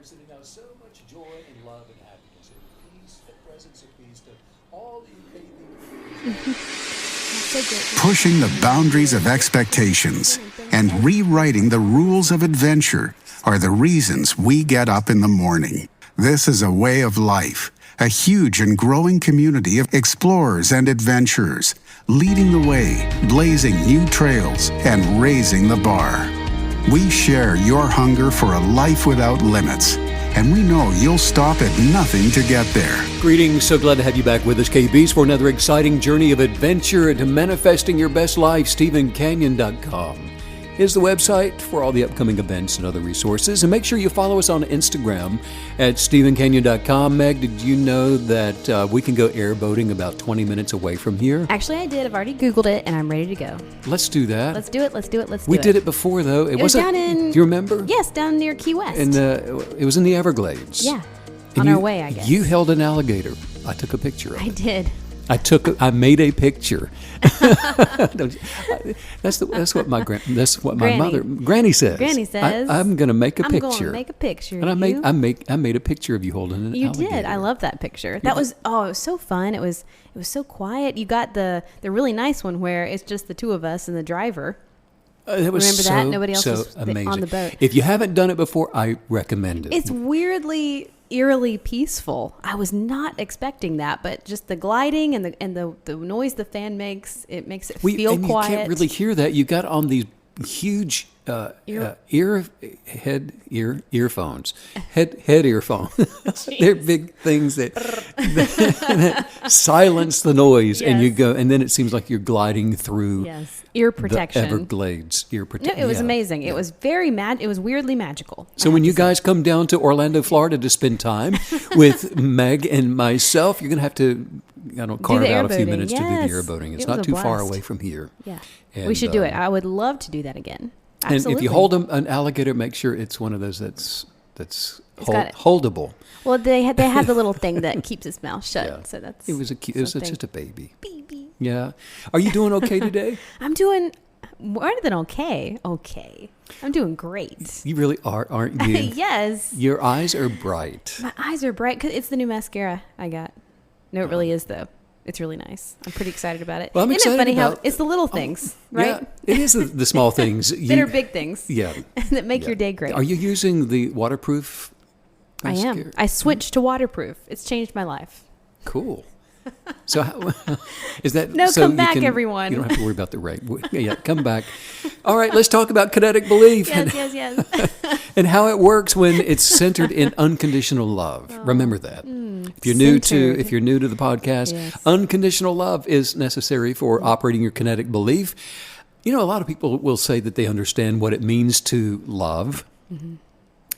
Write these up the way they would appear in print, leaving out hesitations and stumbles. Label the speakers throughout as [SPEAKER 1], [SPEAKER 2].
[SPEAKER 1] sending out so much joy and love and happiness and peace and presence of peace to all you
[SPEAKER 2] Pushing the boundaries of expectations and rewriting the rules of adventure are the reasons we get up in the morning. This is a way of life, a huge and growing community of explorers and adventurers, leading the way, blazing new trails, and raising the bar. We share your hunger for a life without limits, and we know you'll stop at nothing to get there.
[SPEAKER 1] Greetings, so glad to have you back with us, KBs, for another exciting journey of adventure into manifesting your best life. StephenCanyon.com is the website for all the upcoming events and other resources. And make sure you follow us on Instagram at StephenCanyon.com. Meg, did you know that we can go airboating about 20 minutes away from here?
[SPEAKER 3] Actually, I did. I've already Googled it, and I'm ready to go.
[SPEAKER 1] Let's do that.
[SPEAKER 3] Let's do it.
[SPEAKER 1] We did it before, though.
[SPEAKER 3] It was down in...
[SPEAKER 1] Do you remember?
[SPEAKER 3] Yes, down near Key West.
[SPEAKER 1] It was in the Everglades.
[SPEAKER 3] Yeah.
[SPEAKER 1] And
[SPEAKER 3] our way, I guess.
[SPEAKER 1] You held an alligator. I took a picture of it.
[SPEAKER 3] I did.
[SPEAKER 1] I made a picture. That's what my Granny says.
[SPEAKER 3] Granny says.
[SPEAKER 1] I'm going to make a picture.
[SPEAKER 3] I'm going to make a picture.
[SPEAKER 1] And I made a picture of you holding an alligator.
[SPEAKER 3] You did. I love that picture. That was it was so fun. It was so quiet. You got the really nice one where it's just the two of us and the driver.
[SPEAKER 1] It was
[SPEAKER 3] Remember that? Nobody else was
[SPEAKER 1] amazing.
[SPEAKER 3] On the boat.
[SPEAKER 1] If you haven't done it before, I recommend it.
[SPEAKER 3] It's weirdly, eerily peaceful. I was not expecting that, but just the gliding and the noise the fan makes, it makes it feel quiet.
[SPEAKER 1] You can't really hear that. You got on these huge earphones. Head earphones. They're big things that silence the noise,
[SPEAKER 3] yes.
[SPEAKER 1] and you go, and then it seems like you're gliding through.
[SPEAKER 3] Yes. Ear protection.
[SPEAKER 1] The Everglades. Ear protection.
[SPEAKER 3] No, it was amazing. It was it was weirdly magical.
[SPEAKER 1] So when you guys come down to Orlando, Florida to spend time with Meg and myself, you're going to have to carve out a few minutes to do the airboating. It's not too far away from here.
[SPEAKER 3] Yeah.
[SPEAKER 1] And,
[SPEAKER 3] we should do it. I would love to do that again. Absolutely.
[SPEAKER 1] And if you hold an alligator, make sure it's one of those that's holdable.
[SPEAKER 3] Well, they have the little thing that keeps its mouth shut.
[SPEAKER 1] Yeah.
[SPEAKER 3] So that's
[SPEAKER 1] it was just a baby.
[SPEAKER 3] Baby.
[SPEAKER 1] Yeah. Are you doing okay today?
[SPEAKER 3] I'm doing more than okay. Okay. I'm doing great.
[SPEAKER 1] You really are, aren't you?
[SPEAKER 3] Yes.
[SPEAKER 1] Your eyes are bright.
[SPEAKER 3] My eyes are bright because it's the new mascara I got. No, it really is though. It's really nice. I'm pretty excited about it.
[SPEAKER 1] Well, I'm excited
[SPEAKER 3] Isn't it funny
[SPEAKER 1] about,
[SPEAKER 3] how it's the little things, right?
[SPEAKER 1] Yeah, it is the small things.
[SPEAKER 3] that are big things.
[SPEAKER 1] Yeah.
[SPEAKER 3] that make your day great.
[SPEAKER 1] Are you using the waterproof mascara?
[SPEAKER 3] I am. I switched to waterproof. It's changed my life.
[SPEAKER 1] Cool. So is that...
[SPEAKER 3] No,
[SPEAKER 1] so
[SPEAKER 3] come back, everyone.
[SPEAKER 1] You don't have to worry about the rate. Yeah, come back. All right, let's talk about kinetic belief.
[SPEAKER 3] Yes.
[SPEAKER 1] And how it works when it's centered in unconditional love. Remember that. If you're new to the podcast, yes. Unconditional love is necessary for operating your kinetic belief. A lot of people will say that they understand what it means to love. Mm-hmm.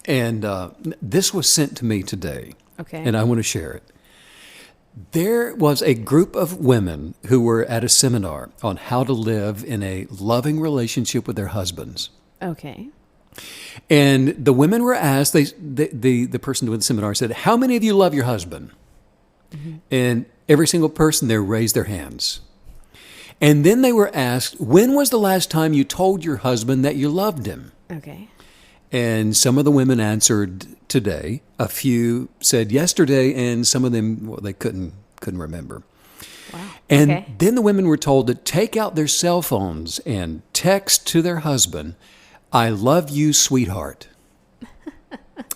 [SPEAKER 1] And this was sent to me today.
[SPEAKER 3] Okay.
[SPEAKER 1] And I want to share it. There was a group of women who were at a seminar on how to live in a loving relationship with their husbands.
[SPEAKER 3] Okay.
[SPEAKER 1] And the women were asked, the person doing the seminar said, how many of you love your husband? Mm-hmm. And every single person there raised their hands. And then they were asked, when was the last time you told your husband that you loved him?
[SPEAKER 3] Okay.
[SPEAKER 1] And some of the women answered today. A few said yesterday, and some of them, they couldn't remember.
[SPEAKER 3] Wow.
[SPEAKER 1] And then the women were told to take out their cell phones and text to their husband, I love you, sweetheart.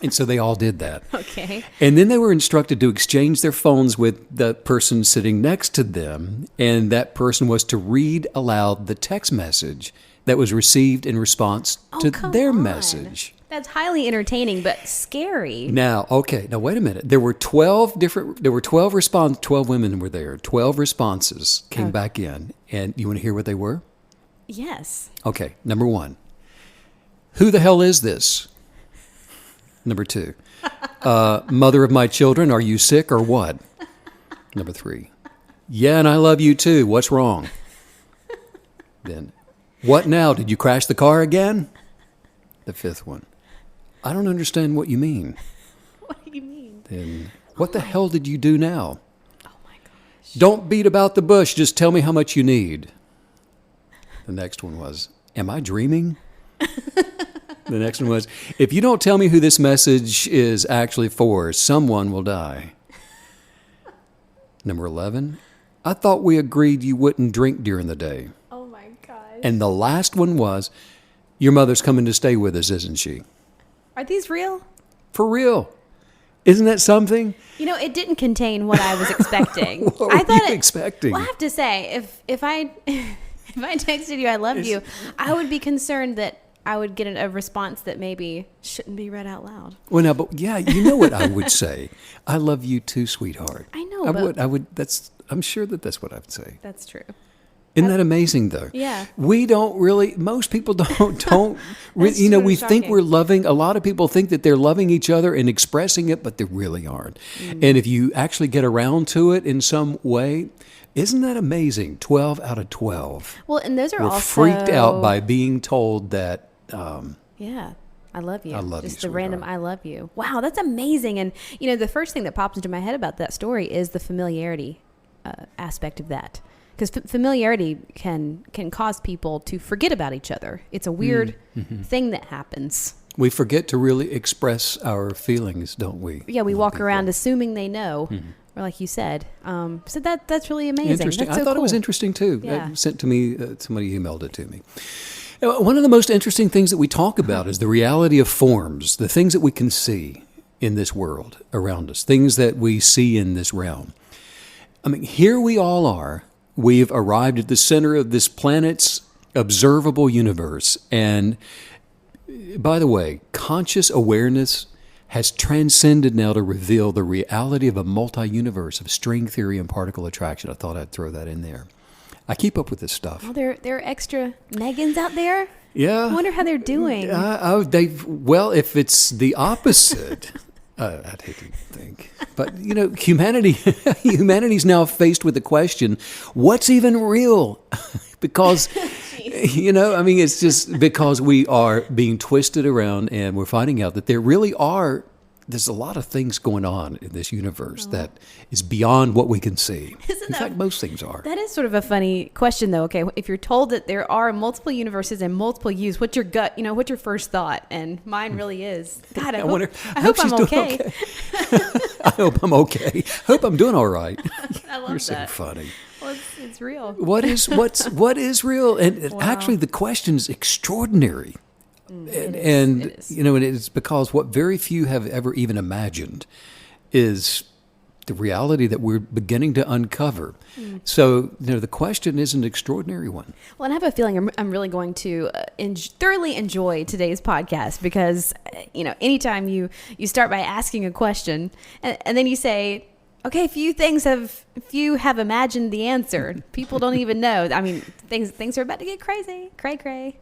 [SPEAKER 1] And so they all did that.
[SPEAKER 3] Okay.
[SPEAKER 1] And then they were instructed to exchange their phones with the person sitting next to them, and that person was to read aloud the text message that was received in response to their message.
[SPEAKER 3] That's highly entertaining, but scary.
[SPEAKER 1] Now, wait a minute. There were 12 women were there. 12 responses came back in. And you want to hear what they were?
[SPEAKER 3] Yes.
[SPEAKER 1] Okay. Number 1. Who the hell is this? Number 2. Mother of my children, are you sick or what? Number 3. Yeah, and I love you too. What's wrong? Then, what now? Did you crash the car again? The 5th one. I don't understand what you mean.
[SPEAKER 3] What do you mean?
[SPEAKER 1] Then, what the hell did you do now?
[SPEAKER 3] Oh my gosh.
[SPEAKER 1] Don't beat about the bush. Just tell me how much you need. The next one was, am I dreaming? The next one was, if you don't tell me who this message is actually for, someone will die. Number 11, I thought we agreed you wouldn't drink during the day.
[SPEAKER 3] Oh my gosh.
[SPEAKER 1] And the last one was, your mother's coming to stay with us, isn't she?
[SPEAKER 3] Are these real?
[SPEAKER 1] For real. Isn't that something?
[SPEAKER 3] You know, it didn't contain what I was expecting.
[SPEAKER 1] What were
[SPEAKER 3] I thought
[SPEAKER 1] you expecting?
[SPEAKER 3] Well, I have to say, if I if I texted you I loved you, I would be concerned that I would get a response that maybe shouldn't be read out loud.
[SPEAKER 1] Well, now, but yeah, you know what I would say. I love you too, sweetheart.
[SPEAKER 3] I know.
[SPEAKER 1] I would. I'm sure that's what I would say.
[SPEAKER 3] That's true.
[SPEAKER 1] Isn't that amazing, though?
[SPEAKER 3] Yeah.
[SPEAKER 1] We don't really, most people don't,
[SPEAKER 3] That's
[SPEAKER 1] you know,
[SPEAKER 3] true,
[SPEAKER 1] we think
[SPEAKER 3] shocking.
[SPEAKER 1] we're loving, a lot of people think that they're loving each other and expressing it, but they really aren't. And if you actually get around to it in some way, isn't that amazing? 12 out of 12.
[SPEAKER 3] Well, and those are
[SPEAKER 1] We're
[SPEAKER 3] also
[SPEAKER 1] freaked out by being told that,
[SPEAKER 3] Yeah. I love you.
[SPEAKER 1] I love
[SPEAKER 3] Just
[SPEAKER 1] you,
[SPEAKER 3] the random
[SPEAKER 1] sweetheart.
[SPEAKER 3] I love you. Wow, that's amazing. And, you know, the first thing that pops into my head about that story is the familiarity aspect of that. Because familiarity can cause people to forget about each other. It's a weird thing that happens.
[SPEAKER 1] we forget to really express our feelings, don't we?
[SPEAKER 3] Yeah, we
[SPEAKER 1] With
[SPEAKER 3] walk
[SPEAKER 1] people.
[SPEAKER 3] around assuming they know, or like you said. So that's really amazing.
[SPEAKER 1] Interesting.
[SPEAKER 3] That's so
[SPEAKER 1] I thought it was
[SPEAKER 3] cool.
[SPEAKER 1] interesting too.
[SPEAKER 3] Yeah.
[SPEAKER 1] Sent to me, somebody emailed it to me. One of the most interesting things that we talk about is the reality of forms, the things that we can see in this world around us, things that we see in this realm. I mean, here we all are. We've arrived at the center of this planet's observable universe. And by the way, conscious awareness has transcended now to reveal the reality of a multi-universe of string theory and particle attraction. I thought I'd throw that in there. I keep up with this stuff.
[SPEAKER 3] Oh, there are extra Megans out there.
[SPEAKER 1] Yeah.
[SPEAKER 3] I wonder how they're doing.
[SPEAKER 1] Well, if it's the opposite, I'd hate to think. But, you know, humanity's now faced with the question, what's even real? Because, you know, I mean, it's just because we are being twisted around and we're finding out that there's a lot of things going on in this universe that is beyond what we can see. In fact, most things are.
[SPEAKER 3] That is sort of a funny question, though. Okay, if you're told that there are multiple universes and multiple yous, what's your gut? You know, what's your first thought? And mine really is, God, I hope
[SPEAKER 1] she's
[SPEAKER 3] I'm
[SPEAKER 1] doing
[SPEAKER 3] okay.
[SPEAKER 1] I hope I'm okay. Hope I'm doing all right.
[SPEAKER 3] I love
[SPEAKER 1] You're so
[SPEAKER 3] that.
[SPEAKER 1] funny.
[SPEAKER 3] Well, it's real.
[SPEAKER 1] What is real? And actually, the question is extraordinary.
[SPEAKER 3] It
[SPEAKER 1] And
[SPEAKER 3] is.
[SPEAKER 1] you know, and it's because what very few have ever even imagined is the reality that we're beginning to uncover. So, you know, the question is an extraordinary one.
[SPEAKER 3] Well, and I have a feeling I'm really going to thoroughly enjoy today's podcast because, you know, anytime you start by asking a question and then you say, okay, few have imagined the answer. People don't even know. I mean, things are about to get crazy. Cray.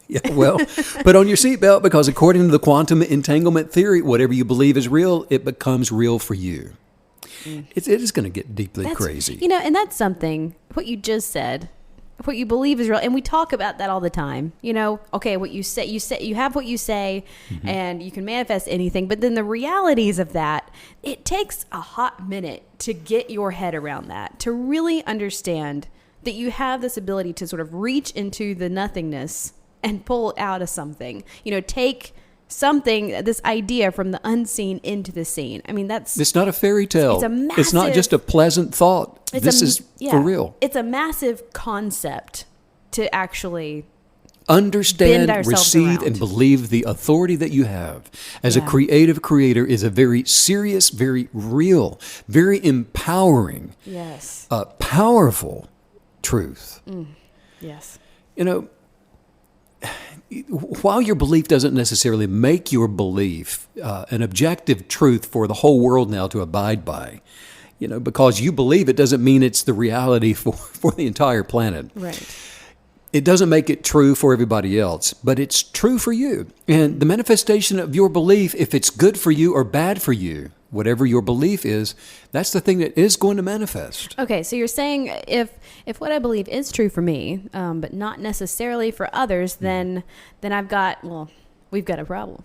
[SPEAKER 1] Yeah, well, put on your seatbelt because according to the quantum entanglement theory, whatever you believe is real, it becomes real for you. It is going to get deeply crazy.
[SPEAKER 3] You know, and that's something, what you just said, what you believe is real. And we talk about that all the time. You know, okay, what you say, you have what you say and you can manifest anything. But then the realities of that, it takes a hot minute to get your head around that, to really understand that you have this ability to sort of reach into the nothingness and pull out of something. You know, take something, this idea from the unseen into the seen. I mean,
[SPEAKER 1] It's not a fairy tale.
[SPEAKER 3] It's
[SPEAKER 1] not just a pleasant thought. This is for real.
[SPEAKER 3] It's a massive concept to actually
[SPEAKER 1] Understand,
[SPEAKER 3] bend ourselves
[SPEAKER 1] receive,
[SPEAKER 3] around.
[SPEAKER 1] and believe the authority that you have as a
[SPEAKER 3] Yeah.
[SPEAKER 1] creative creator is a very serious, very real, very empowering,
[SPEAKER 3] Yes.
[SPEAKER 1] powerful truth.
[SPEAKER 3] Yes.
[SPEAKER 1] You know, while your belief doesn't necessarily make your belief an objective truth for the whole world now to abide by, you know, because you believe it doesn't mean it's the reality for the entire planet.
[SPEAKER 3] Right.
[SPEAKER 1] It doesn't make it true for everybody else, but it's true for you. And the manifestation of your belief, if it's good for you or bad for you, whatever your belief is, that's the thing that is going to manifest.
[SPEAKER 3] Okay, so you're saying if what I believe is true for me, but not necessarily for others, then we've got a problem.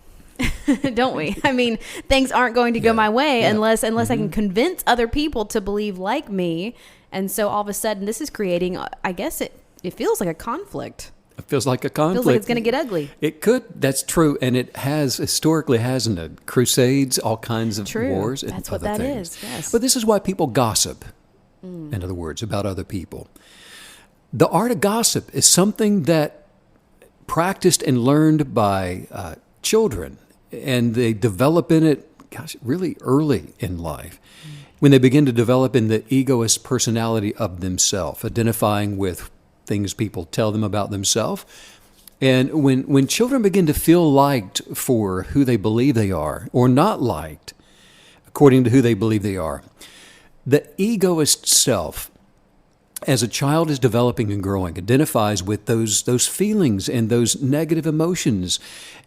[SPEAKER 3] Don't we? I mean, things aren't going to go my way unless I can convince other people to believe like me. And so all of a sudden this is creating, I guess it feels like a conflict.
[SPEAKER 1] It feels like a conflict.
[SPEAKER 3] Feels like it's going to get ugly.
[SPEAKER 1] It could. That's true. And it has historically, hasn't it? Crusades, all kinds of
[SPEAKER 3] True.
[SPEAKER 1] wars. And
[SPEAKER 3] That's what
[SPEAKER 1] other
[SPEAKER 3] that
[SPEAKER 1] things.
[SPEAKER 3] is, yes.
[SPEAKER 1] But this is why people gossip, in other words, about other people. The art of gossip is something that practiced and learned by children, and they develop in it, really early in life, when they begin to develop in the egoist personality of themselves, identifying with things people tell them about themselves. And when children begin to feel liked for who they believe they are, or not liked according to who they believe they are, the egoist self, as a child is developing and growing, identifies with those feelings and those negative emotions,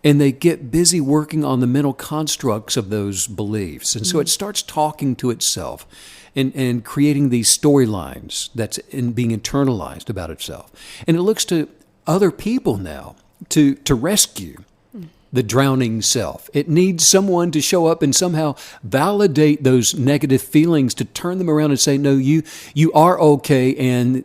[SPEAKER 1] and they get busy working on the mental constructs of those beliefs. And so it starts talking to itself and creating these storylines that's being internalized about itself. And it looks to other people now to rescue the drowning self. It needs someone to show up and somehow validate those negative feelings, to turn them around and say, no, you are okay, and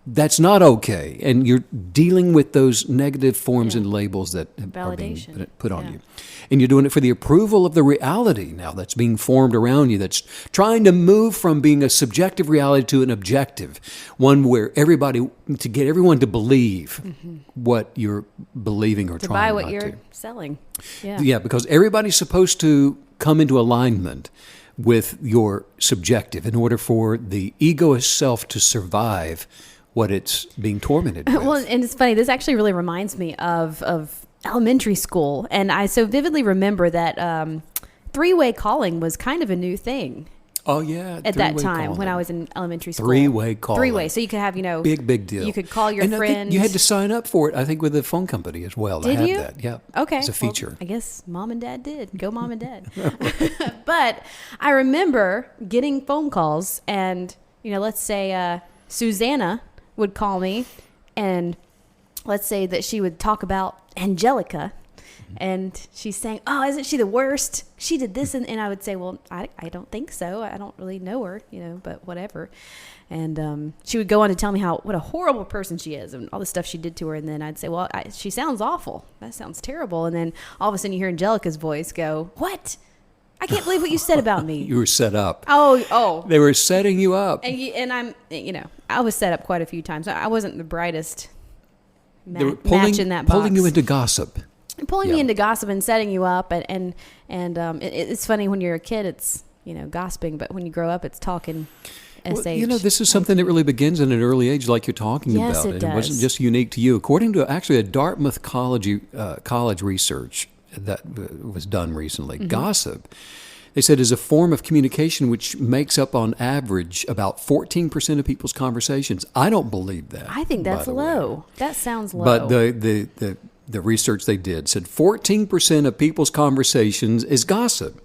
[SPEAKER 1] that's not okay. And you're dealing with those negative forms and labels that are being
[SPEAKER 3] Validation.
[SPEAKER 1] put on you. And you're doing it for the approval of the reality now that's being formed around you, that's trying to move from being a subjective reality to an objective, one where to get everyone to believe what you're believing or
[SPEAKER 3] To
[SPEAKER 1] trying
[SPEAKER 3] buy what
[SPEAKER 1] not
[SPEAKER 3] you're
[SPEAKER 1] to.
[SPEAKER 3] selling. Yeah.
[SPEAKER 1] Yeah, because everybody's supposed to come into alignment with your subjective in order for the egoist self to survive what it's being tormented with.
[SPEAKER 3] Well, and it's funny. This actually really reminds me of elementary school, and I so vividly remember that three-way calling was kind of a new thing
[SPEAKER 1] Oh, yeah.
[SPEAKER 3] at that time when I was in elementary school.
[SPEAKER 1] Three-way calling.
[SPEAKER 3] Three-way. So you could have,
[SPEAKER 1] Big deal.
[SPEAKER 3] You could call your
[SPEAKER 1] and I think
[SPEAKER 3] friend.
[SPEAKER 1] you had to sign up for it, I think, with the phone company as well.
[SPEAKER 3] Did
[SPEAKER 1] to have
[SPEAKER 3] you?
[SPEAKER 1] that. Yeah.
[SPEAKER 3] Okay.
[SPEAKER 1] It's a
[SPEAKER 3] well,
[SPEAKER 1] feature.
[SPEAKER 3] I guess mom and dad did. Go mom and dad. But I remember getting phone calls, and, let's say Susanna would call me, and let's say that she would talk about Angelica, and she's saying, oh, isn't she the worst? She did this. And I would say, well, I don't think so. I don't really know her, but whatever. And she would go on to tell me what a horrible person she is and all the stuff she did to her. And then I'd say, well, she sounds awful. That sounds terrible. And then all of a sudden you hear Angelica's voice go, what? I can't believe what you said about me.
[SPEAKER 1] You were set up.
[SPEAKER 3] Oh.
[SPEAKER 1] They were setting you up.
[SPEAKER 3] And I'm, I was set up quite a few times. I wasn't the brightest
[SPEAKER 1] They were
[SPEAKER 3] match in that box.
[SPEAKER 1] pulling you into gossip.
[SPEAKER 3] Pulling me into gossip and setting you up, and it's funny when you're a kid, it's gossiping, but when you grow up, it's talking.
[SPEAKER 1] Well, this is something that really begins at an early age, like you're talking
[SPEAKER 3] Yes,
[SPEAKER 1] about.
[SPEAKER 3] it
[SPEAKER 1] It wasn't
[SPEAKER 3] does.
[SPEAKER 1] just unique to you. According to actually a Dartmouth college research that was done recently, gossip, they said, is a form of communication which makes up on average about 14% of people's conversations. I don't believe that.
[SPEAKER 3] I think that's
[SPEAKER 1] by the way.
[SPEAKER 3] low. That sounds low.
[SPEAKER 1] But the research they did said 14% of people's conversations is gossip.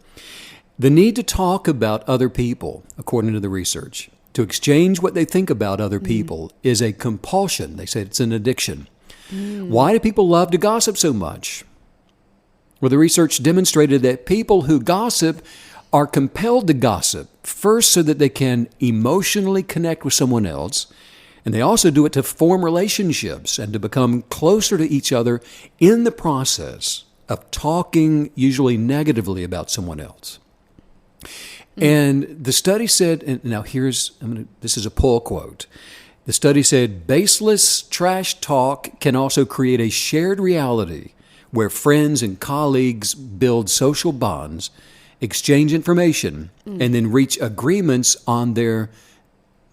[SPEAKER 1] The need to talk about other people, according to the research, to exchange what they think about other people is a compulsion. They said it's an addiction. Why do people love to gossip so much? Well, the research demonstrated that people who gossip are compelled to gossip, first so that they can emotionally connect with someone else, and they also do it to form relationships and to become closer to each other in the process of talking usually negatively about someone else. And the study said, and now this is a pull quote. The study said, baseless trash talk can also create a shared reality where friends and colleagues build social bonds, exchange information, and then reach agreements on their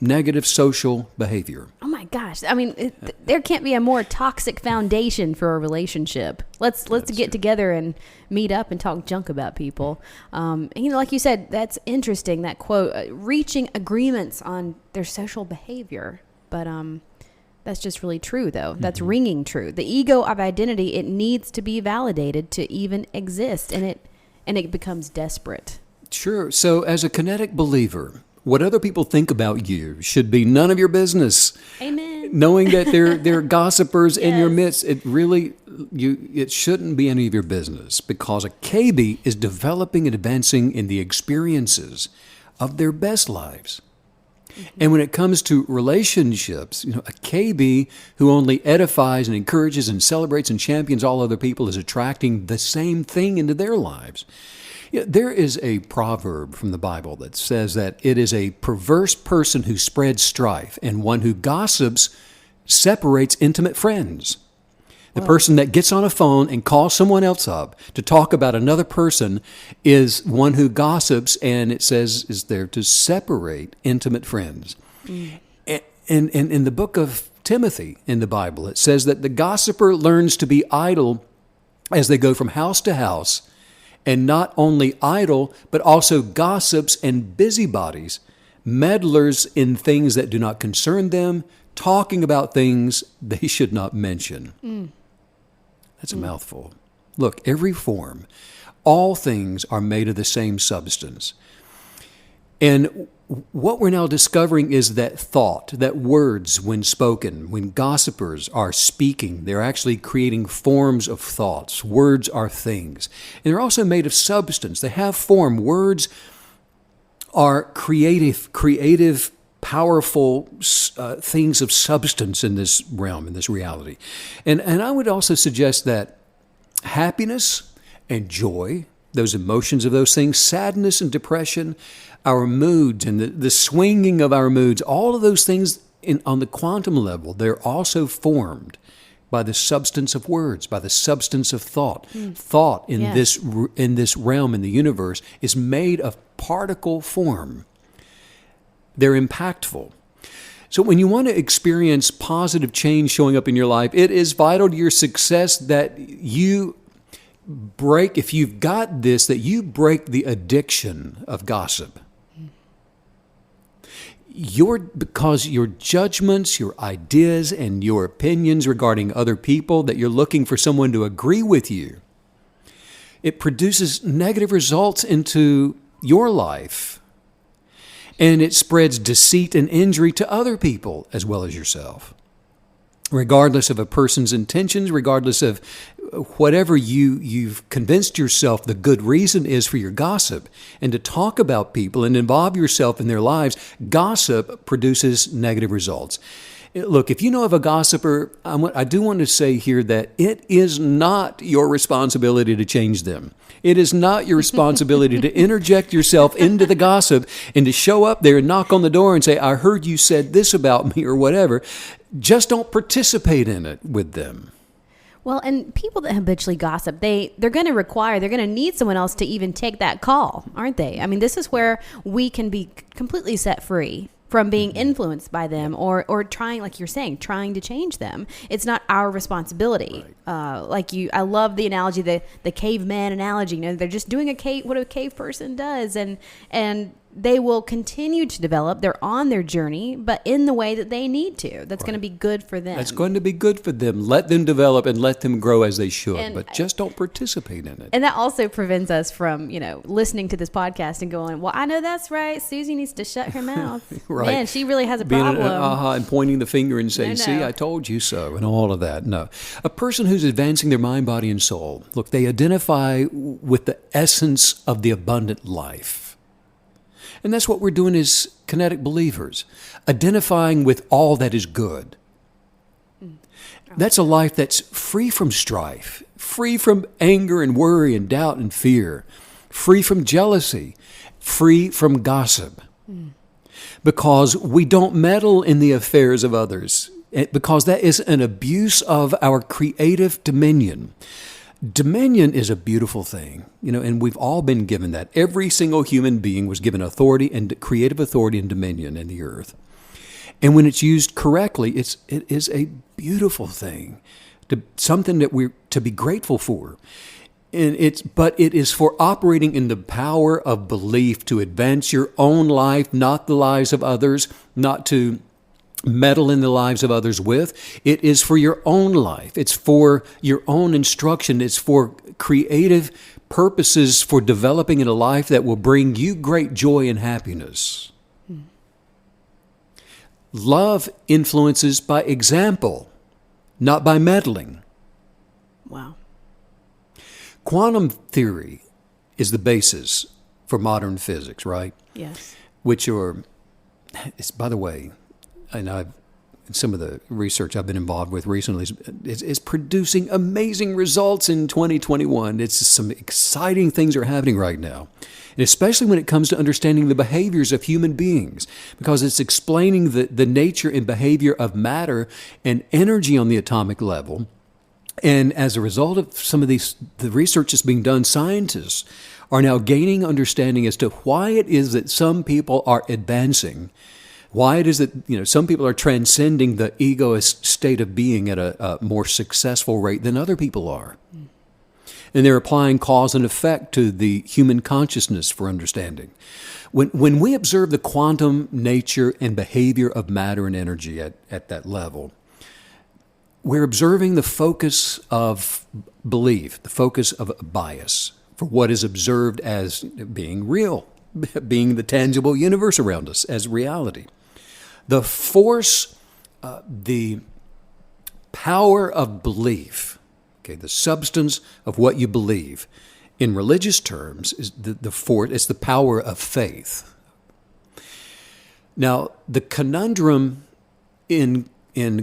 [SPEAKER 1] negative social behavior.
[SPEAKER 3] oh my gosh! I mean, there can't be a more toxic foundation for a relationship. Let's get together and meet up and talk junk about people. And, like you said, that's interesting. That quote, reaching agreements on their social behavior, but that's just really true, though. That's ringing true. The ego of identity, it needs to be validated to even exist, and it becomes desperate.
[SPEAKER 1] Sure. So as a kinetic believer, what other people think about you should be none of your business.
[SPEAKER 3] Amen.
[SPEAKER 1] Knowing that they're gossipers in your
[SPEAKER 3] Yes.
[SPEAKER 1] midst, it shouldn't be any of your business, because a KB is developing and advancing in the experiences of their best lives. And when it comes to relationships, a KB who only edifies and encourages and celebrates and champions all other people is attracting the same thing into their lives. There is a proverb from the Bible that says that it is a perverse person who spreads strife, and one who gossips separates intimate friends. The person that gets on a phone and calls someone else up to talk about another person is one who gossips, and it says is there to separate intimate friends. And in the book of Timothy in the Bible, it says that the gossiper learns to be idle as they go from house to house, and not only idle, but also gossips and busybodies, meddlers in things that do not concern them, talking about things they should not mention. That's a mouthful. Look, every form, all things are made of the same substance. And what we're now discovering is that thought, that words, when spoken, when gossipers are speaking, they're actually creating forms of thoughts. Words are things. And they're also made of substance. They have form. Words are creative, powerful things of substance in this realm, in this reality. And I would also suggest that happiness and joy, those emotions of those things, sadness and depression, our moods and the swinging of our moods, all of those things on the quantum level, they're also formed by the substance of words, by the substance of thought. Thought in this realm, in the universe, is made of particle form. They're impactful. So when you want to experience positive change showing up in your life, it is vital to your success that you break, if you've got this, that you break the addiction of gossip. Because your judgments, your ideas, and your opinions regarding other people, that you're looking for someone to agree with you, it produces negative results into your life. And it spreads deceit and injury to other people as well as yourself. Regardless of a person's intentions, regardless of whatever you've convinced yourself the good reason is for your gossip, and to talk about people and involve yourself in their lives, gossip produces negative results. Look, if you know of a gossiper, I do want to say here that it is not your responsibility to change them. It is not your responsibility to interject yourself into the gossip and to show up there and knock on the door and say, I heard you said this about me or whatever. Just don't participate in it with them.
[SPEAKER 3] Well, and people that habitually gossip, they're going to need someone else to even take that call, aren't they? I mean, this is where we can be completely set free from being influenced by them or trying, like you're saying, trying to change them. It's not our responsibility. Right. I love the analogy, the caveman analogy. They're just doing what a cave person does, and they will continue to develop. They're on their journey, but in the way that they need to. That's going to be good for them.
[SPEAKER 1] That's going to be good for them. Let them develop and let them grow as they should, but just don't participate in it.
[SPEAKER 3] And that also prevents us from, listening to this podcast and going, well, I know that's right. Susie needs to shut her mouth.
[SPEAKER 1] Right.
[SPEAKER 3] Man, she really has a problem.
[SPEAKER 1] And pointing the finger and saying, see, I told you so, and all of that. No. A person who's advancing their mind, body, and soul, look, they identify with the essence of the abundant life. And that's what we're doing as Kinetic Believers, identifying with all that is good. That's a life that's free from strife, free from anger and worry and doubt and fear, free from jealousy, free from gossip. Because we don't meddle in the affairs of others, because that is an abuse of our creative dominion. Dominion is a beautiful thing, and we've all been given that. Every single human being was given authority and creative authority and dominion in the earth. And when it's used correctly, it is a beautiful thing, something that we're to be grateful for. But it is for operating in the power of belief to advance your own life, not the lives of others, not to meddle in the lives of others with. It is for your own life. It's for your own instruction. It's for creative purposes, for developing in a life that will bring you great joy and happiness. Love influences by example, not by meddling.
[SPEAKER 3] Wow.
[SPEAKER 1] Quantum theory is the basis for modern physics, right?
[SPEAKER 3] Yes.
[SPEAKER 1] Which are it's, by the way, and some of the research I've been involved with recently is producing amazing results in 2021. It's some exciting things are happening right now. And especially when it comes to understanding the behaviors of human beings, because it's explaining the nature and behavior of matter and energy on the atomic level. And as a result of some of the research that's being done, scientists are now gaining understanding as to why it is that some people are advancing. Why it is that some people are transcending the egoist state of being at a more successful rate than other people are. And they're applying cause and effect to the human consciousness for understanding. When we observe the quantum nature and behavior of matter and energy at that level, we're observing the focus of belief, the focus of bias for what is observed as being real, being the tangible universe around us as reality. The force, the power of belief, the substance of what you believe, in religious terms, is it's the power of faith. Now, the conundrum in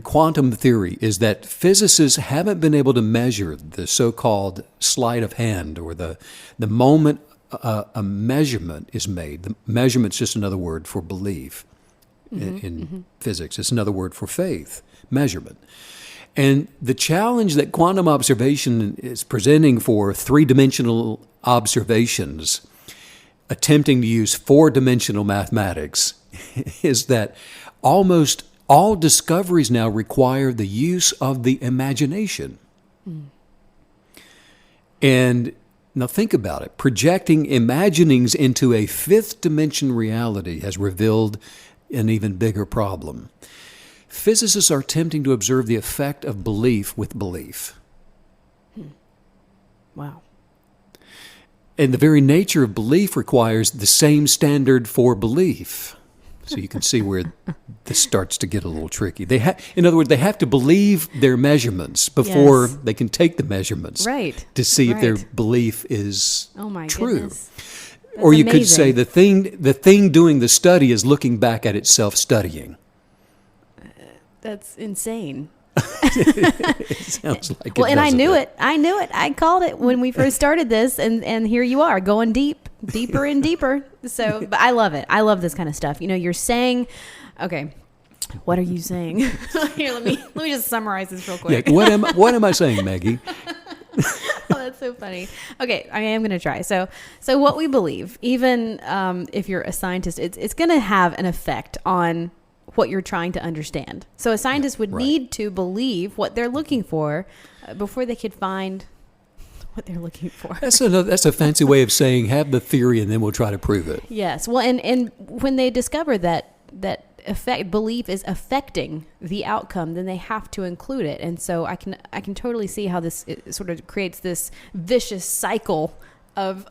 [SPEAKER 1] quantum theory is that physicists haven't been able to measure the so-called sleight of hand, or the moment a measurement is made. The measurement's just another word for belief. In physics. It's another word for faith, measurement. And the challenge that quantum observation is presenting for three-dimensional observations, attempting to use four-dimensional mathematics, is that almost all discoveries now require the use of the imagination. And now think about it. Projecting imaginings into a fifth-dimension reality has revealed an even bigger problem. Physicists are attempting to observe the effect of belief with belief.
[SPEAKER 3] Wow.
[SPEAKER 1] And the very nature of belief requires the same standard for belief. So you can see where this starts to get a little tricky. In other words, they have to believe their measurements before they can take the measurements to see if their belief is true.
[SPEAKER 3] Goodness.
[SPEAKER 1] Or you
[SPEAKER 3] amazing.
[SPEAKER 1] could say the thing doing the study is looking back at itself studying.
[SPEAKER 3] That's insane.
[SPEAKER 1] It sounds like
[SPEAKER 3] well, and I knew it. I called it when we first started this, and here you are going deeper and deeper. So, but I love it. I love this kind of stuff. You're saying, okay, what are you saying? Here, let me just summarize this real quick.
[SPEAKER 1] Yeah, what am I saying, Maggie?
[SPEAKER 3] Oh, that's so funny. Okay, I am going to try. So what we believe, even if you're a scientist, it's going to have an effect on what you're trying to understand. So a scientist would need to believe what they're looking for before they could find what they're looking for. That's
[SPEAKER 1] a fancy way of saying have the theory and then we'll try to prove it.
[SPEAKER 3] Yes. Well, and when they discover that belief is affecting the outcome, then they have to include it. And so I can totally see how this sort of creates this vicious cycle of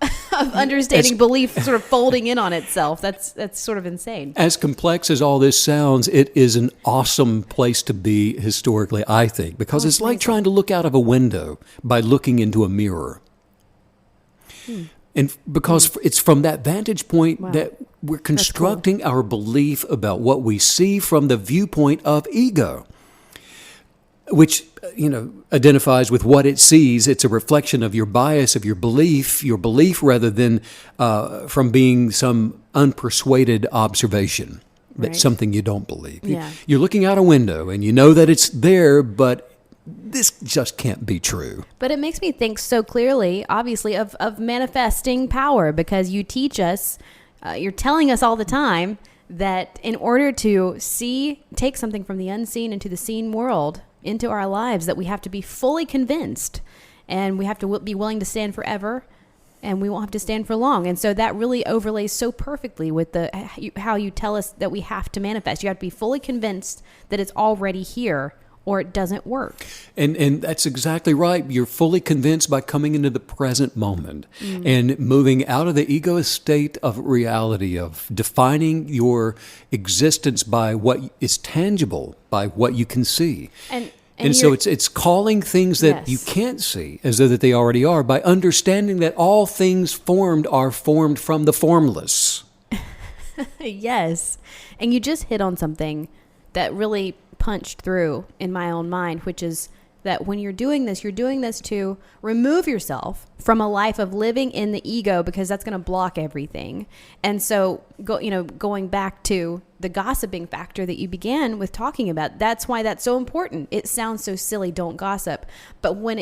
[SPEAKER 3] understanding belief sort of folding in on itself. That's sort of insane.
[SPEAKER 1] As complex as all this sounds, it is an awesome place to be historically, I think, because it's like trying to look out of a window by looking into a mirror. And because it's from that vantage point that we're constructing our belief about what we see from the viewpoint of ego, which, identifies with what it sees. It's a reflection of your bias, of your belief rather than from being some unpersuaded observation. That's something you don't believe.
[SPEAKER 3] Yeah.
[SPEAKER 1] You're looking out a window and you know that it's there, but this just can't be true.
[SPEAKER 3] But it makes me think so clearly, obviously, of manifesting power, because you teach us, you're telling us all the time that in order to take something from the unseen into the seen world, into our lives, that we have to be fully convinced, and we have to be willing to stand forever, and we won't have to stand for long. And so that really overlays so perfectly with how you tell us that we have to manifest. You have to be fully convinced that it's already here, or it doesn't work. And
[SPEAKER 1] that's exactly right. You're fully convinced by coming into the present moment and moving out of the ego state of reality, of defining your existence by what is tangible, by what you can see. And so it's calling things that you can't see as though that they already are, by understanding that all things formed are formed from the formless.
[SPEAKER 3] Yes. And you just hit on something that really punched through in my own mind, which is that when you're doing this to remove yourself from a life of living in the ego, because that's going to block everything. And so, going back to the gossiping factor that you began with talking about, that's why that's so important. It sounds so silly, don't gossip. But when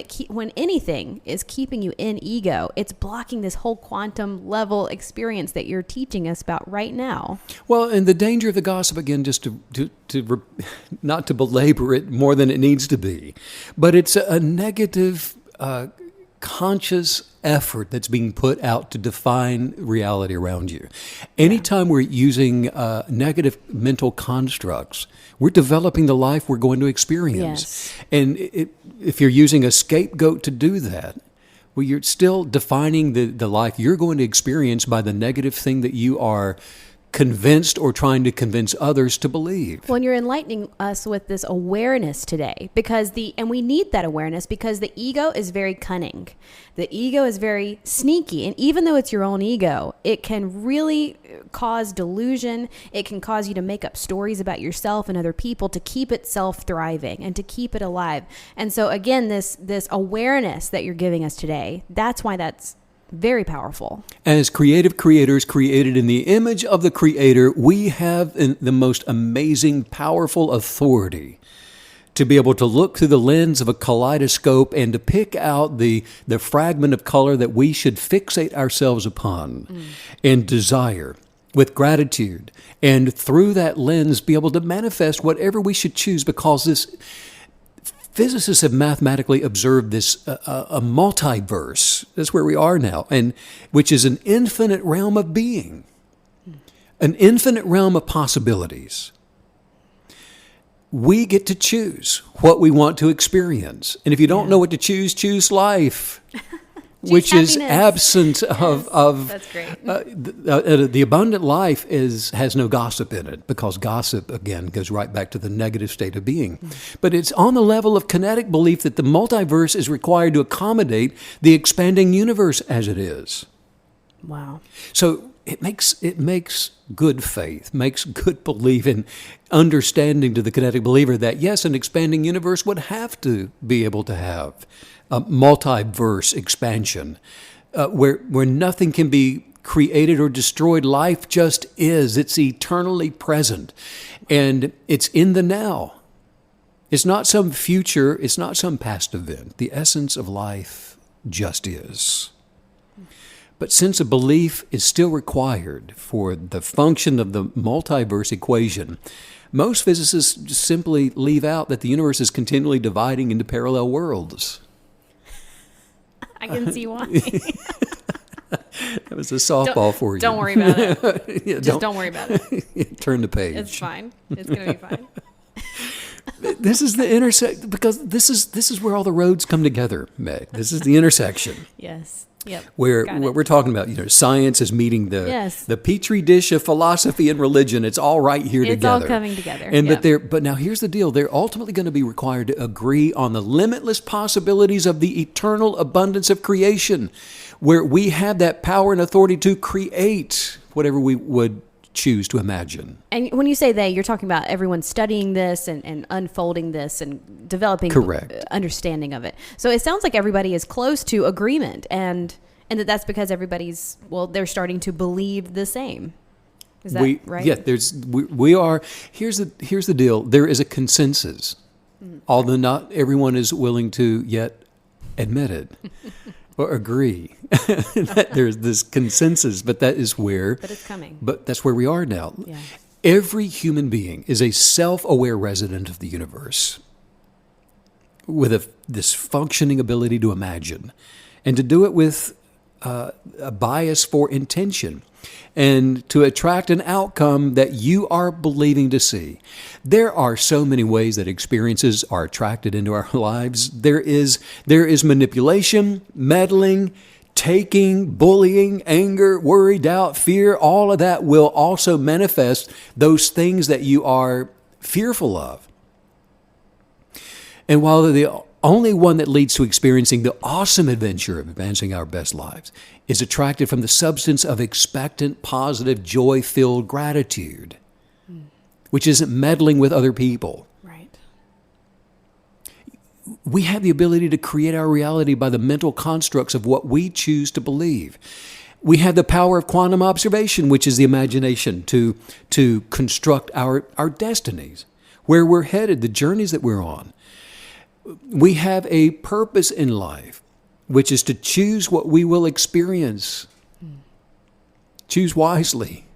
[SPEAKER 3] anything is keeping you in ego, it's blocking this whole quantum level experience that you're teaching us about right now.
[SPEAKER 1] Well, and the danger of the gossip, again, just not to belabor it more than it needs to be, but it's a negative, conscious effort that's being put out to define reality around you. Anytime we're using negative mental constructs, we're developing the life we're going to experience.
[SPEAKER 3] Yes.
[SPEAKER 1] And if you're using a scapegoat to do that, well, you're still defining the life you're going to experience by the negative thing that you are convinced or trying to convince others to believe.
[SPEAKER 3] Well, and you're enlightening us with this awareness today, and we need that awareness because the ego is very cunning. The ego is very sneaky. And even though it's your own ego, it can really cause delusion. It can cause you to make up stories about yourself and other people to keep itself thriving and to keep it alive. And so again, this awareness that you're giving us today, that's why that's very powerful.
[SPEAKER 1] As creative creators created in the image of the Creator, we have the most amazing, powerful authority to be able to look through the lens of a kaleidoscope and to pick out the fragment of color that we should fixate ourselves upon and desire with gratitude. And through that lens, be able to manifest whatever we should choose, because physicists have mathematically observed this a multiverse. That's where we are now, and which is an infinite realm of being, an infinite realm of possibilities. We get to choose what we want to experience, and if you don't know what to choose life. Which is absent of
[SPEAKER 3] that's great.
[SPEAKER 1] The abundant life has no gossip in it, because gossip, again, goes right back to the negative state of being. But it's on the level of kinetic belief that the multiverse is required to accommodate the expanding universe as it is.
[SPEAKER 3] Wow.
[SPEAKER 1] So it makes good faith, makes good belief and understanding to the kinetic believer that, yes, an expanding universe would have to be able to have a multiverse expansion where nothing can be created or destroyed. Life just is. It's eternally present. And it's in the now. It's not some future. It's not some past event. The essence of life just is. But since a belief is still required for the function of the multiverse equation, most physicists just simply leave out that the universe is continually dividing into parallel worlds.
[SPEAKER 3] I can see why.
[SPEAKER 1] That was a softball for you.
[SPEAKER 3] Don't worry about it.
[SPEAKER 1] Yeah,
[SPEAKER 3] don't worry about it.
[SPEAKER 1] Turn the page.
[SPEAKER 3] It's fine. It's going to be fine.
[SPEAKER 1] This is the intersect, because this is where all the roads come together, Meg. This is the intersection.
[SPEAKER 3] Yes. Yep.
[SPEAKER 1] Where what we're talking about, science is meeting the petri dish of philosophy and religion. It's all right here together.
[SPEAKER 3] It's all coming together.
[SPEAKER 1] And but now here's the deal: they're ultimately going to be required to agree on the limitless possibilities of the eternal abundance of creation, where we have that power and authority to create whatever we would choose to imagine.
[SPEAKER 3] And when you say they, you're talking about everyone studying this and unfolding this and developing
[SPEAKER 1] Correct.
[SPEAKER 3] Understanding of it. So it sounds like everybody is close to agreement, and that's because everybody's, they're starting to believe the same. Is that right?
[SPEAKER 1] Yeah, we are. Here's the deal. There is a consensus, although not everyone is willing to yet admit it. Or agree that there's this consensus, but that is where.
[SPEAKER 3] But it's coming.
[SPEAKER 1] But that's where we are now.
[SPEAKER 3] Yeah.
[SPEAKER 1] Every human being is a self-aware resident of the universe with this functioning ability to imagine and to do it with a bias for intention and to attract an outcome that you are believing to see. There are so many ways that experiences are attracted into our lives. There is manipulation, meddling, taking, bullying, anger, worry, doubt, fear. All of that will also manifest those things that you are fearful of. And while only one that leads to experiencing the awesome adventure of advancing our best lives, is attracted from the substance of expectant, positive, joy-filled gratitude, which isn't meddling with other people.
[SPEAKER 3] Right.
[SPEAKER 1] We have the ability to create our reality by the mental constructs of what we choose to believe. We have the power of quantum observation, which is the imagination, to construct our destinies, where we're headed, the journeys that we're on. We have a purpose in life, which is to choose what we will experience. Choose wisely.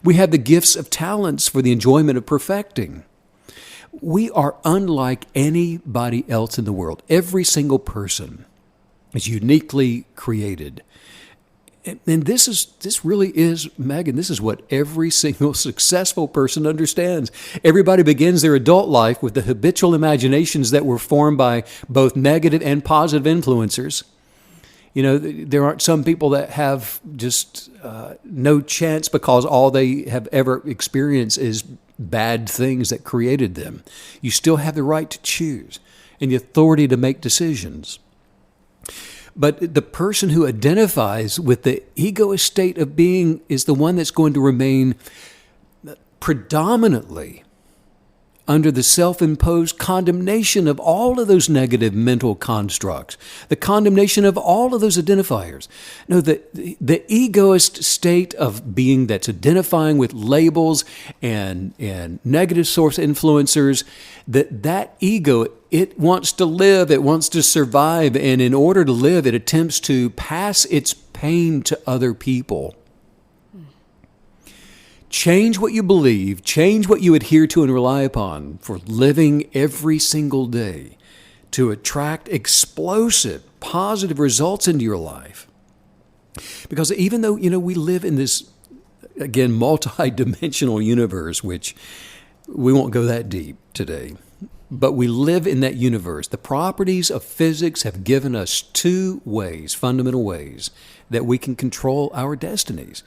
[SPEAKER 1] We have the gifts of talents for the enjoyment of perfecting. We are unlike anybody else in the world. Every single person is uniquely created. And this really is, Megan, this is what every single successful person understands. Everybody begins their adult life with the habitual imaginations that were formed by both negative and positive influencers. You know, there aren't some people that have just no chance because all they have ever experienced is bad things that created them. You still have the right to choose and the authority to make decisions. But the person who identifies with the egoist state of being is the one that's going to remain predominantly under the self-imposed condemnation of all of those negative mental constructs, the condemnation of all of those identifiers. No, the egoist state of being that's identifying with labels and negative source influencers, that ego, it wants to live, it wants to survive, and in order to live, it attempts to pass its pain to other people. Change what you believe, change what you adhere to and rely upon for living every single day to attract explosive, positive results into your life. Because even though, we live in this, again, multi-dimensional universe, which we won't go that deep today, but we live in that universe. The properties of physics have given us two ways, fundamental ways, that we can control our destinies.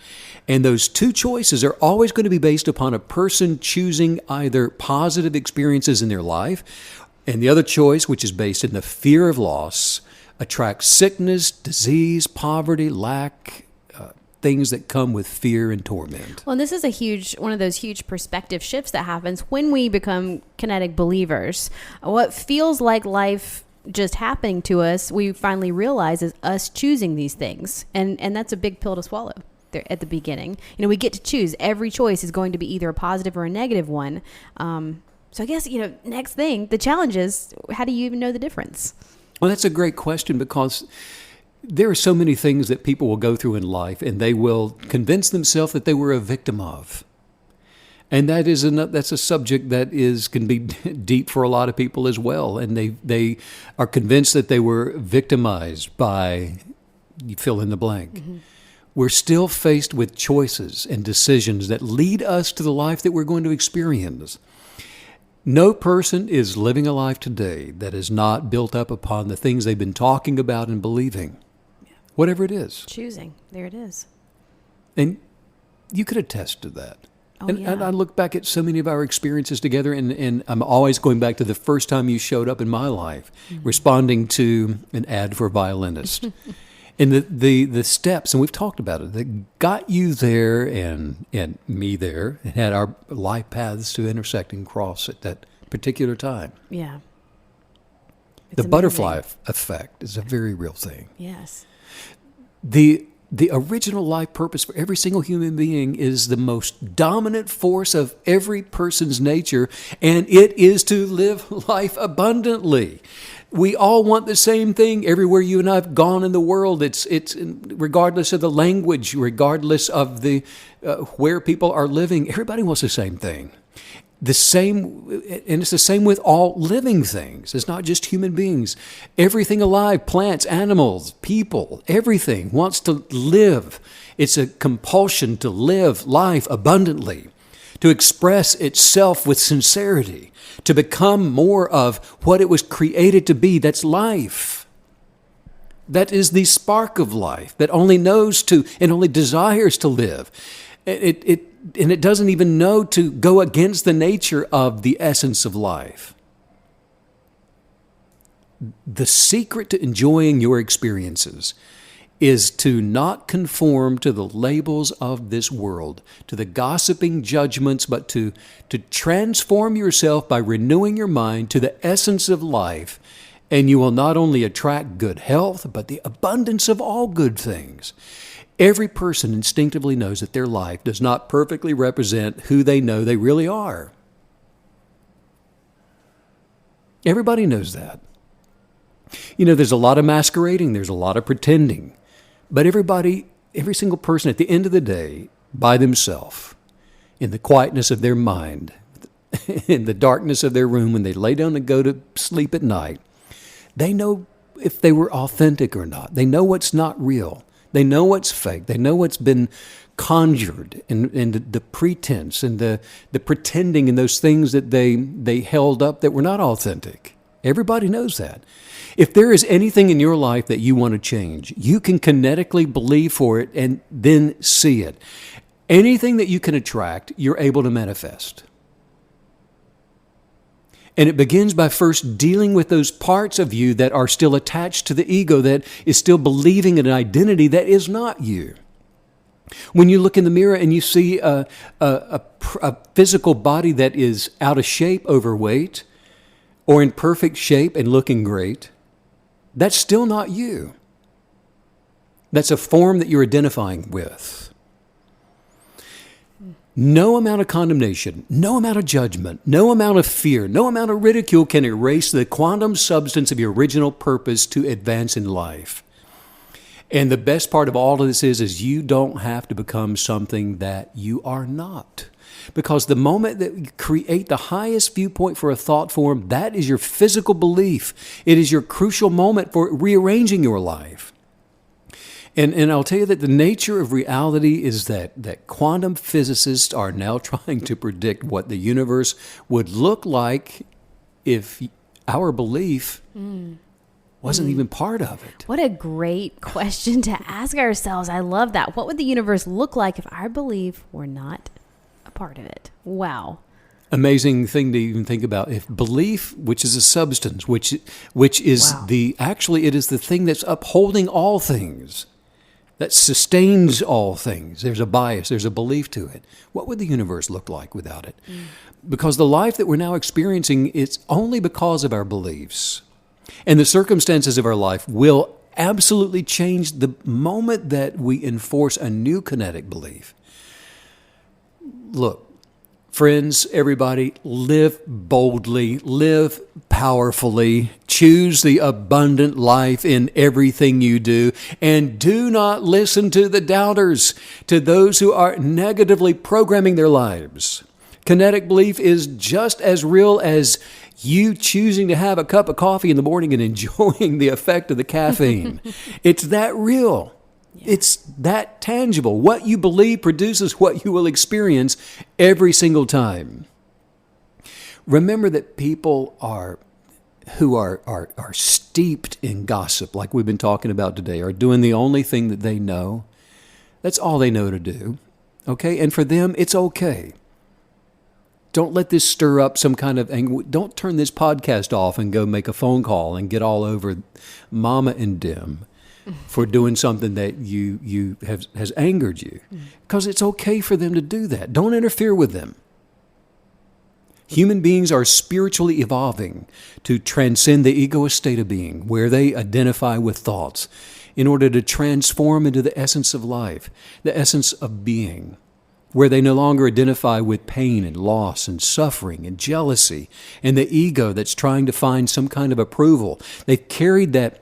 [SPEAKER 1] And those two choices are always going to be based upon a person choosing either positive experiences in their life, and the other choice, which is based in the fear of loss, attracts sickness, disease, poverty, lack, things that come with fear and torment.
[SPEAKER 3] Well, and this is one of those huge perspective shifts that happens when we become kinetic believers. What feels like life just happening to us, we finally realize is us choosing these things. And that's a big pill to swallow there at the beginning. We get to choose. Every choice is going to be either a positive or a negative one. So I guess, next thing, the challenge is, how do you even know the difference?
[SPEAKER 1] Well, that's a great question, because there are so many things that people will go through in life, and they will convince themselves that they were a victim of. And that's a subject that can be deep for a lot of people as well. And they are convinced that they were victimized by, you fill in the blank. Mm-hmm. We're still faced with choices and decisions that lead us to the life that we're going to experience. No person is living a life today that is not built up upon the things they've been talking about and believing. Whatever it is.
[SPEAKER 3] Choosing. There it is.
[SPEAKER 1] And you could attest to that.
[SPEAKER 3] Oh,
[SPEAKER 1] and I look back at so many of our experiences together, and I'm always going back to the first time you showed up in my life, responding to an ad for a violinist. And the steps, and we've talked about it, that got you there and me there, and had our life paths to intersect and cross at that particular time.
[SPEAKER 3] Yeah.
[SPEAKER 1] The butterfly effect is a very real thing.
[SPEAKER 3] Yes.
[SPEAKER 1] The original life purpose for every single human being is the most dominant force of every person's nature, and it is to live life abundantly. We all want the same thing everywhere you and I have gone in the world. It's regardless of the language, regardless of the where people are living. Everybody wants the same thing. And it's the same with all living things. It's not just human beings. Everything alive, plants, animals, people, everything wants to live. It's a compulsion to live life abundantly, to express itself with sincerity, to become more of what it was created to be. That's life. That is the spark of life that only knows to and only desires to live. And it doesn't even know to go against the nature of the essence of life. the secret to enjoying your experiences is to not conform to the labels of this world, to the gossiping judgments, but to transform yourself by renewing your mind to the essence of life. And you will not only attract good health, but the abundance of all good things. Every person instinctively knows that their life does not perfectly represent who they know they really are. Everybody knows that. There's a lot of masquerading, there's a lot of pretending. But every single person at the end of the day, by themselves, in the quietness of their mind, in the darkness of their room, when they lay down to go to sleep at night, they know if they were authentic or not. They know what's not real. They know what's fake. They know what's been conjured, and the pretense and the pretending and those things that they held up that were not authentic. Everybody knows that. If there is anything in your life that you want to change, you can kinetically believe for it and then see it. Anything that you can attract, you're able to manifest. And it begins by first dealing with those parts of you that are still attached to the ego, that is still believing in an identity that is not you. When you look in the mirror and you see a physical body that is out of shape, overweight, or in perfect shape and looking great, that's still not you. That's a form that you're identifying with. No amount of condemnation, no amount of judgment, no amount of fear, no amount of ridicule can erase the quantum substance of your original purpose to advance in life. And the best part of all of this is you don't have to become something that you are not. Because the moment that you create the highest viewpoint for a thought form, that is your physical belief. It is your crucial moment for rearranging your life. And I'll tell you that the nature of reality is that quantum physicists are now trying to predict what the universe would look like if our belief wasn't even part of it.
[SPEAKER 3] What a great question to ask ourselves. I love that. What would the universe look like if our belief were not a part of it? Wow.
[SPEAKER 1] Amazing thing to even think about. If belief, which is a substance, which is
[SPEAKER 3] Wow.
[SPEAKER 1] it is the thing that's upholding all things, that sustains all things. There's a bias, there's a belief to it. What would the universe look like without it? Because the life that we're now experiencing, it's only because of our beliefs. And the circumstances of our life will absolutely change the moment that we enforce a new kinetic belief. Look, friends, everybody, live boldly, live powerfully, choose the abundant life in everything you do, and do not listen to the doubters, to those who are negatively programming their lives. Kinetic belief is just as real as you choosing to have a cup of coffee in the morning and enjoying the effect of the caffeine. It's that real. It's that tangible. What you believe produces what you will experience every single time. Remember that people who are steeped in gossip, like we've been talking about today, are doing the only thing that they know. That's all they know to do. Okay? And for them, it's okay. Don't let this stir up some kind of anger. Don't turn this podcast off and go make a phone call and get all over Mama and Dim for doing something that has angered you. Because it's okay for them to do that. Don't interfere with them. Human beings are spiritually evolving to transcend the egoist state of being, where they identify with thoughts, in order to transform into the essence of life, the essence of being, where they no longer identify with pain and loss and suffering and jealousy and the ego that's trying to find some kind of approval. They've carried that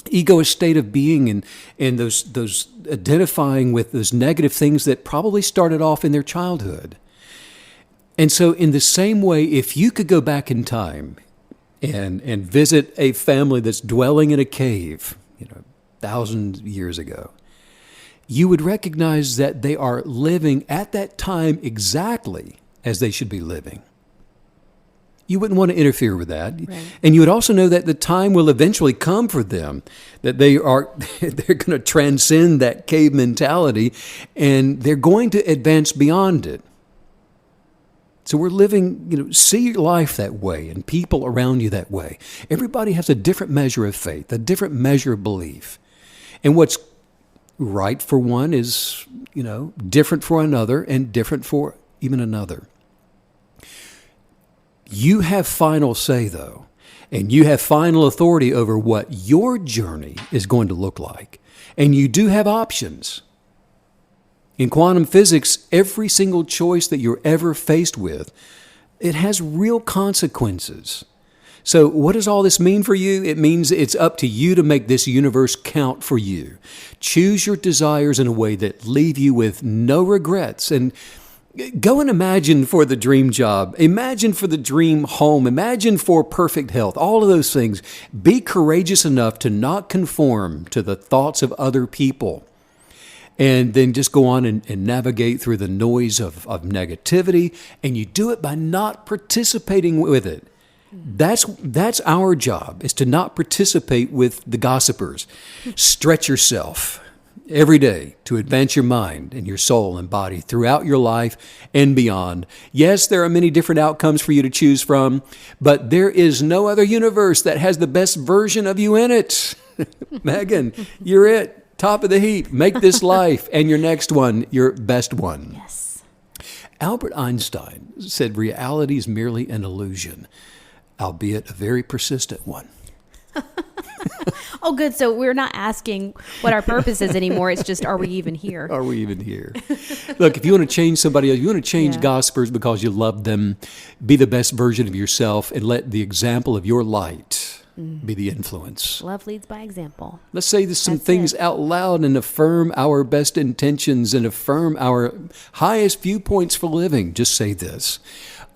[SPEAKER 1] egoist state of being and those identifying with those negative things that probably started off in their childhood. And so in the same way, if you could go back in time and visit a family that's dwelling in a cave, 1,000 years ago, you would recognize that they are living at that time exactly as they should be living. You wouldn't want to interfere with that.
[SPEAKER 3] Right.
[SPEAKER 1] And you would also know that the time will eventually come for them, that they're going to transcend that cave mentality and they're going to advance beyond it. So we're living, see life that way and people around you that way. Everybody has a different measure of faith, a different measure of belief. And what's right for one is, different for another and different for even another. You have final say, though, and you have final authority over what your journey is going to look like. And you do have options. In quantum physics, every single choice that you're ever faced with, it has real consequences. So what does all this mean for you? It means it's up to you to make this universe count for you. Choose your desires in a way that leave you with no regrets. And go and imagine for the dream job. Imagine for the dream home. Imagine for perfect health. All of those things. Be courageous enough to not conform to the thoughts of other people. And then just go on and navigate through the noise of negativity. And you do it by not participating with it. That's our job, is to not participate with the gossipers. Stretch yourself every day to advance your mind and your soul and body throughout your life and beyond. Yes, there are many different outcomes for you to choose from, but there is no other universe that has the best version of you in it. Megan, you're it. Top of the heap. Make this life and your next one your best one.
[SPEAKER 3] Yes.
[SPEAKER 1] Albert Einstein said reality is merely an illusion, albeit a very persistent one.
[SPEAKER 3] Oh, good. So we're not asking what our purpose is anymore. It's just, are we even here?
[SPEAKER 1] Are we even here? Look, if you want to change somebody else, you want to change gossipers because you love them, be the best version of yourself and let the example of your light be the influence.
[SPEAKER 3] Love leads by example.
[SPEAKER 1] Let's say some things out loud and affirm our best intentions and affirm our highest viewpoints for living. Just say this.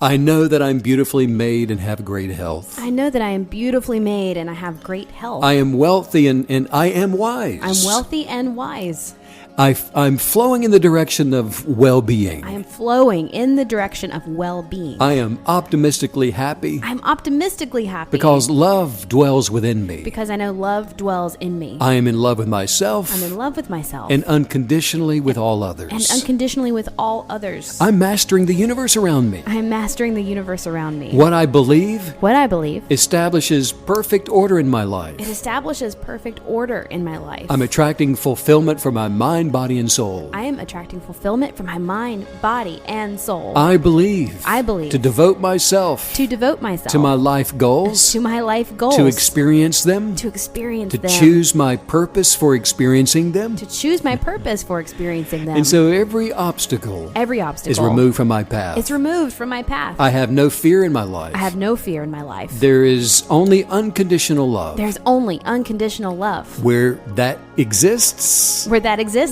[SPEAKER 1] I know that I'm beautifully made and have great health.
[SPEAKER 3] I know that I am beautifully made and I have great health.
[SPEAKER 1] I am wealthy and I am wise.
[SPEAKER 3] I'm wealthy and wise.
[SPEAKER 1] I'm flowing in the direction of well-being.
[SPEAKER 3] I am flowing in the direction of well-being.
[SPEAKER 1] I am optimistically happy.
[SPEAKER 3] I'm optimistically happy.
[SPEAKER 1] Because love dwells within me.
[SPEAKER 3] Because I know love dwells in me.
[SPEAKER 1] I am in love with myself.
[SPEAKER 3] I'm in love with myself.
[SPEAKER 1] And unconditionally with all others.
[SPEAKER 3] And unconditionally with all others.
[SPEAKER 1] I'm mastering the universe around me.
[SPEAKER 3] I am mastering the universe around me.
[SPEAKER 1] What I believe establishes perfect order in my life.
[SPEAKER 3] It establishes perfect order in my life.
[SPEAKER 1] I'm attracting fulfillment for my mind, body, and soul.
[SPEAKER 3] I am attracting fulfillment for my mind, body, and soul.
[SPEAKER 1] I believe to devote myself to my life goals, to experience them, to choose my purpose for experiencing them, And so every obstacle is removed from my path.
[SPEAKER 3] It's removed from my path.
[SPEAKER 1] I have no fear in my life. There is only unconditional love.
[SPEAKER 3] There's only unconditional love.
[SPEAKER 1] Where that exists,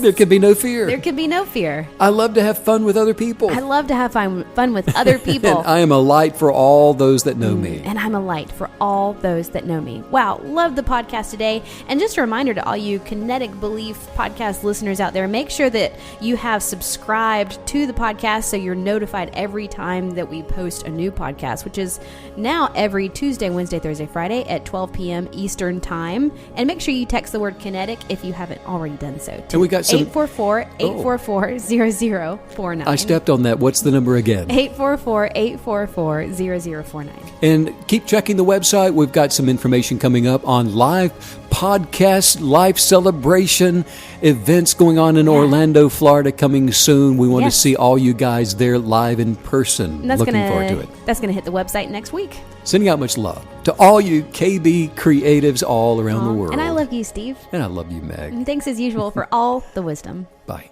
[SPEAKER 1] there can be no fear.
[SPEAKER 3] There can be no fear.
[SPEAKER 1] I love to have fun with other people.
[SPEAKER 3] I love to have fun with other people.
[SPEAKER 1] And I am a light for all those that know me.
[SPEAKER 3] And I'm a light for all those that know me. Wow, love the podcast today. And just a reminder to all you Kinetic Belief podcast listeners out there, make sure that you have subscribed to the podcast so you're notified every time that we post a new podcast, which is now every Tuesday, Wednesday, Thursday, Friday at 12 p.m. Eastern Time. And make sure you text the word Kinetic if you haven't already done so.
[SPEAKER 1] And we got some
[SPEAKER 3] 844-844-0049.
[SPEAKER 1] I stepped on that. What's the number again?
[SPEAKER 3] 844-844-0049.
[SPEAKER 1] And keep checking the website. We've got some information coming up on live podcast, live celebration events going on in Orlando, Florida coming soon. We want to see all you guys there live in person. Looking forward to it.
[SPEAKER 3] That's going to hit the website next week.
[SPEAKER 1] Sending out much love to all you KB creatives all around the world.
[SPEAKER 3] And I love you, Steve.
[SPEAKER 1] And I love you, Meg.
[SPEAKER 3] And thanks as usual for all the wisdom.
[SPEAKER 1] Bye.